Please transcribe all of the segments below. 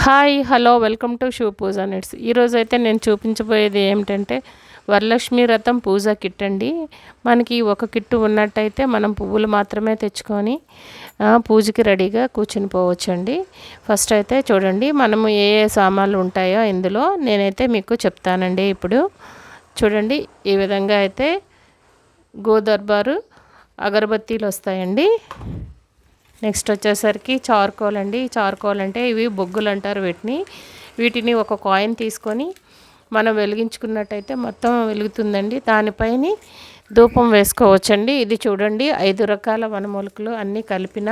Hi hello welcome to Shiva Pooja nets. ఈరోజైతే నేను చూపించబోయేది ఏమిటంటే వరలక్ష్మి వ్రతం పూజ కిట్ అండి. మనకి ఒక కిట్టు ఉన్నట్టయితే మనం పువ్వులు మాత్రమే తెచ్చుకొని పూజకి రెడీగా కూర్చుని పోవచ్చండి. ఫస్ట్ అయితే చూడండి మనము ఏ ఏ సామాన్లు ఉంటాయో ఇందులో నేనైతే మీకు చెప్తానండి. ఇప్పుడు చూడండి ఈ విధంగా అయితే గోదర్బారు అగరబత్తీలు వస్తాయండి. నెక్స్ట్ వచ్చేసరికి చార్కోల్ అండి. చార్కోల్ అంటే ఇవి బొగ్గులు అంటారు వీటిని ఒక కాయిన్ తీసుకొని మనం వెలిగించుకున్నట్టయితే మొత్తం వెలుగుతుందండి. దానిపైన ధూపం వేసుకోవచ్చండి. ఇది చూడండి 5 రకాల వనమూలికలు అన్నీ కలిపిన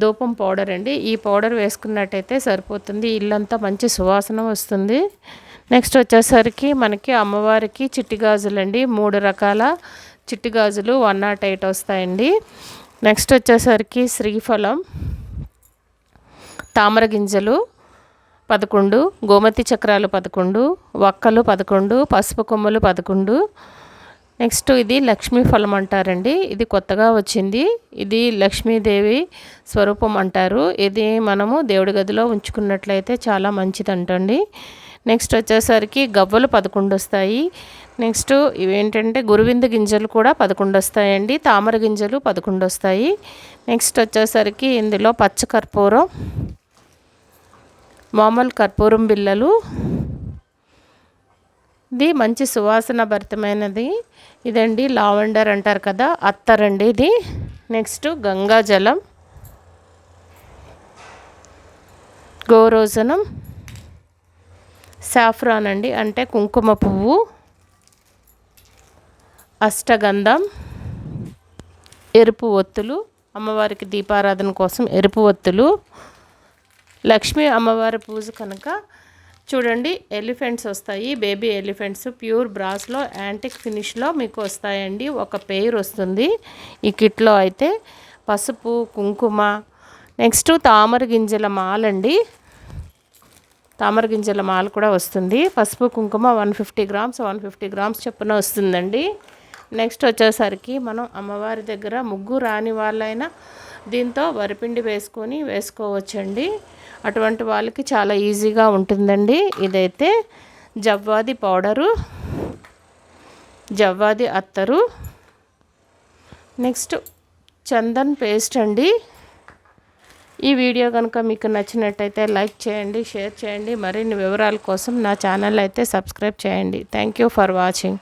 ధూపం పౌడర్ అండి. ఈ పౌడర్ వేసుకున్నట్టయితే సరిపోతుంది. ఇల్లంతా మంచి సువాసన వస్తుంది. నెక్స్ట్ వచ్చేసరికి మనకి అమ్మవారికి చిట్టి గాజులండి. 3 రకాల చిట్టి గాజులు 108 వస్తాయండి. నెక్స్ట్ వచ్చేసరికి శ్రీఫలం, తామర గింజలు 11, గోమతి చక్రాలు 11, వక్కలు 11, పసుపు కొమ్ములు 11. నెక్స్ట్ ఇది లక్ష్మీ ఫలం అంటారండి. ఇది కొత్తగా వచ్చింది. ఇది లక్ష్మీదేవి స్వరూపం అంటారు. ఇది మనము దేవుడి గదిలో ఉంచుకున్నట్లయితే చాలా మంచిదంటండి. నెక్స్ట్ వచ్చేసరికి గవ్వలు 11 వస్తాయి. నెక్స్ట్ ఇవేంటంటే గురువింద గింజలు కూడా 11 వస్తాయండి. తామర గింజలు 11 వస్తాయి. నెక్స్ట్ వచ్చేసరికి ఇందులో పచ్చకర్పూరం, మామూలు కర్పూరం బిళ్ళలు, ఇది మంచి సువాసన భరితమైనది ఇదండి. లావెండర్ అంటారు కదా, అత్తరండి ఇది. నెక్స్ట్ గంగాజలం, గోరోజనం, సాఫ్రాన్ అండి అంటే కుంకుమ పువ్వు, అష్టగంధం, ఎరుపు ఒత్తులు, అమ్మవారికి దీపారాధన కోసం ఎరుపు ఒత్తులు. లక్ష్మీ అమ్మవారి పూజ కనుక చూడండి ఎలిఫెంట్స్ వస్తాయి. బేబీ ఎలిఫెంట్స్ ప్యూర్ బ్రాస్లో యాంటిక్ ఫినిష్లో మీకు వస్తాయండి. ఒక పెయిర్ వస్తుంది ఈ కిట్లో అయితే. పసుపు, కుంకుమ, నెక్స్ట్ తామర గింజల మాలండి. తామర గింజల మాల కూడా వస్తుంది. పసుపు కుంకుమ 150 గ్రామ్స్ 150 గ్రామ్స్ చొప్పున వస్తుందండి. నెక్స్ట్ వచ్చేసరికి మనం అమ్మవారి దగ్గర ముగ్గు రాని వాళ్ళైనా దీంతో వరిపిండి వేసుకోవచ్చండి. అటువంటి వాళ్ళకి చాలా ఈజీగా ఉంటుందండి. ఇదైతే జవ్వాది పౌడరు, జవ్వాది అత్తరు, నెక్స్ట్ చందన్ పేస్ట్ అండి. ఈ వీడియో కనుక మీకు నచ్చినట్టయితే లైక్ చేయండి, షేర్ చేయండి. మరిన్ని వివరాల కోసం నా ఛానల్ అయితే సబ్స్క్రైబ్ చేయండి. Thank you for watching.